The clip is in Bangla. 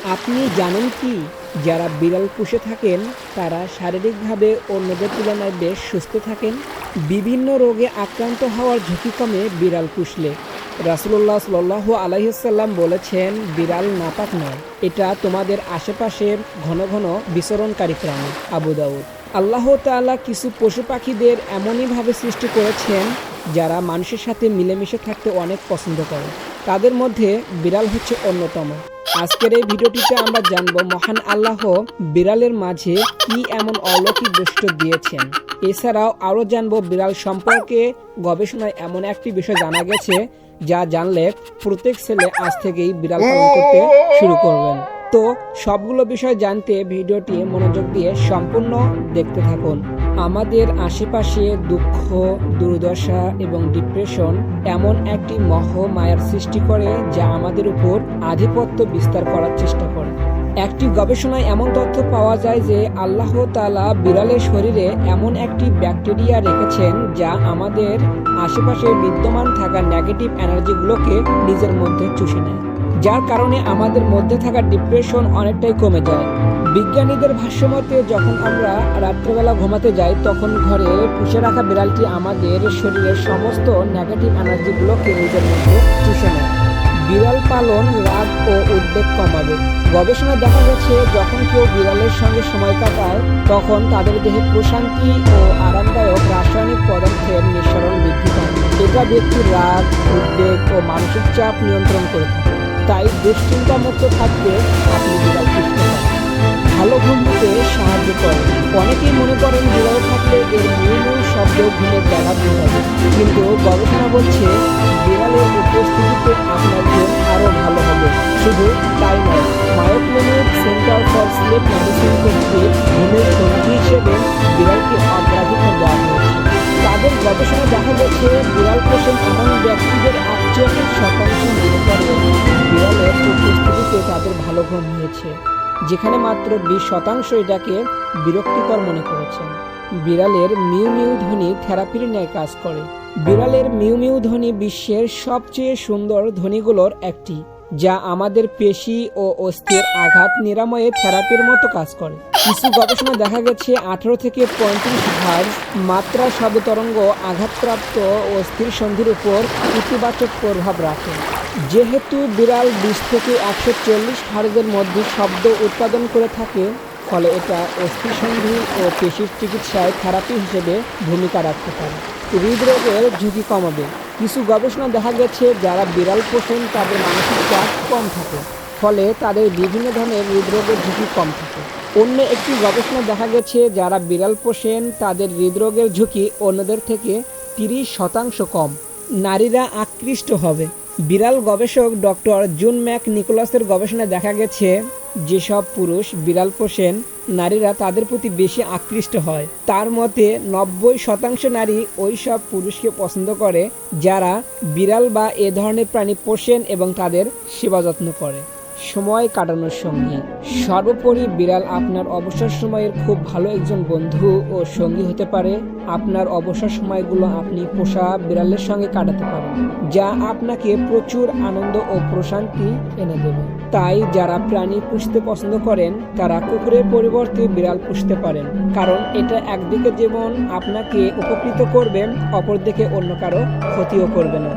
আপনি জানেন কি, যারা বিড়াল পুষে থাকেন তারা শারীরিকভাবে অন্যদের তুলনায় বেশ সুস্থ থাকেন। বিভিন্ন রোগে আক্রান্ত হওয়ার ঝুঁকি কমে বিড়াল পুষলে। রাসূলুল্লাহ সাল্লাল্লাহু আলাইহি সাল্লাম বলেছেন, বিড়াল নাপাক নয়, এটা তোমাদের আশেপাশের ঘন ঘন বিচরণকারী প্রাণী। আবু দাউদ। আল্লাহ তাআলা কিছু পশু পাখিদের এমনইভাবে সৃষ্টি করেছেন যারা মানুষের সাথে মিলেমিশে থাকতে অনেক পছন্দ করে। তাদের মধ্যে বিড়াল হচ্ছে অন্যতম। আজকের এই ভিডিওটিতে আমরা জানব মহান আল্লাহ বিড়ালের মাঝে কি এমন অলৌকিক বৈশিষ্ট্য দিয়েছেন। এছাড়াও আরও জানব বিড়াল সম্পর্কে গবেষণায় এমন একটি বিষয় জানা গেছে যা জানলে প্রত্যেক ছেলে আজ থেকেই বিড়াল পালন করতে শুরু করবেন। তো সবগুলো বিষয় জানতে ভিডিওটি মনোযোগ দিয়ে সম্পূর্ণ দেখতে থাকুন। আমাদের আশেপাশে দুঃখ, দুর্দশা এবং ডিপ্রেশন এমন একটি মায়ার সৃষ্টি করে যা আমাদের উপর আধিপত্য বিস্তার করার চেষ্টা করে। একটি গবেষণায় এমন তথ্য পাওয়া যায় যে আল্লাহ তাআলা বিড়ালের শরীরে এমন একটি ব্যাকটেরিয়া রেখেছেন যা আমাদের আশেপাশে বিদ্যমান থাকা নেগেটিভ এনার্জিগুলোকে নিজের মধ্যে চুষে নেয়, যার কারণে আমাদের মধ্যে থাকা ডিপ্রেশন অনেকটাই কমে যায়। বিজ্ঞানীদের ভাষ্যমতে যখন আমরা রাত্রেবেলা ঘুমাতে যাই তখন ঘরে পুষে রাখা বিড়ালটি আমাদের শরীরের সমস্ত নেগেটিভ এনার্জিগুলোকে নিজের মধ্যে চুষে নেয়। বিড়াল পালন রাগ ও উদ্বেগ কমাবে। গবেষণায় দেখা গেছে যখন কেউ বিড়ালের সঙ্গে সময় কাটায় তখন তাদের দেহে প্রশান্তি ও আরামদায়ক রাসায়নিক পদার্থের নিঃসরণ বৃদ্ধি পায়। এটা ব্যক্তির রাগ, উদ্বেগ ও মানসিক চাপ নিয়ন্ত্রণ করে থাকে। তাই দুশ্চিন্তা মুক্ত থাকতে আপনি বিড়াল পুষতে পারেন। ভালো ঘুম দিতে সাহায্য করে। অনেকেই মনে করেন বিড়াল থাকলে এর মূল শব্দ ঘুমের ব্যাঘাত ঘটাবে, কিন্তু গবেষণা বলছে বিড়ালের উপস্থিতিতে আপনার ঘুম আরও ভালো হবে। শুধু তাই নয়, Mayo Clinic Center for Sleep Medicine কর্তৃক ঘুমের সঙ্গী হিসেবে বিড়ালকে অগ্রাধিকার দেওয়া হয়েছে। তাদের গবেষণায় দেখা গেছে বিড়াল পোষণ এমন ব্যক্তিদের 48% মনে করেন বিড়ালের উপস্থিতিতে তাদের ভালো ঘুম হয়েছে, যেখানে মাত্র 20% এটাকে বিরক্তিকর মনে করেছেন। বিড়ালের মিউ মিউ ধ্বনি থেরাপির ন্যায় কাজ করে। বিড়ালের মিউ মিউ ধ্বনি বিশ্বের সবচেয়ে সুন্দর ধ্বনিগুলোর একটি, যা আমাদের পেশি ও অস্থির আঘাত নিরাময়ে থেরাপির মতো কাজ করে। কিছু গবেষণা দেখা গেছে 18 থেকে 35 হার্জ মাত্রা শব্দ তরঙ্গ আঘাতপ্রাপ্ত অস্থির সন্ধির উপর ইতিবাচক প্রভাব রাখে। যেহেতু বিড়াল 20 থেকে 140 হার্জের মধ্যে শব্দ উৎপাদন করে থাকে, ফলে এটা অস্থিসন্ধি ও পেশির চিকিৎসায় থেরাপি হিসেবে ভূমিকা রাখতে পারে। হৃদরোগের ঝুঁকি কমাবে। কিছু গবেষণা দেখা গেছে যারা বিড়াল পোষেন তাদের মানসিক চাপ কম থাকে, ফলে তাদের বিভিন্ন ধরনের হৃদরোগের ঝুঁকি কম থাকে। অন্য একটি গবেষণা দেখা গেছে যারা বিড়াল পোষেন তাদের হৃদরোগের ঝুঁকি অন্যদের থেকে 30% কম। নারীরা আকৃষ্ট হবে। বিড়াল গবেষক ডক্টর জুন ম্যাক নিকোলাসের গবেষণায় দেখা গেছে যেসব পুরুষ বিড়াল পোষেন নারীরা তাদের প্রতি বেশি আকৃষ্ট হয়। তার মতে 90% নারী ওই সব পুরুষকে পছন্দ করে যারা বিড়াল বা এ ধরনের প্রাণী পোষেন এবং তাদের সেবা যত্ন করে। সময় কাটানোর সঙ্গী। সর্বোপরি বিড়াল আপনার অবসর সময়ের খুব ভালো একজন বন্ধু ও সঙ্গী হতে পারে। আপনার অবসর সময়গুলো আপনি পোষা বিড়ালের সঙ্গে কাটাতে পারেন, যা আপনাকে প্রচুর আনন্দ ও প্রশান্তি এনে দেবে। তাই যারা প্রাণী পুষতে পছন্দ করেন তারা কুকুরের পরিবর্তে বিড়াল পুষতে পারেন, কারণ এটা একদিকে যেমন আপনাকে উপকৃত করবে, অপরদিকে অন্য কারো ক্ষতিও করবে না।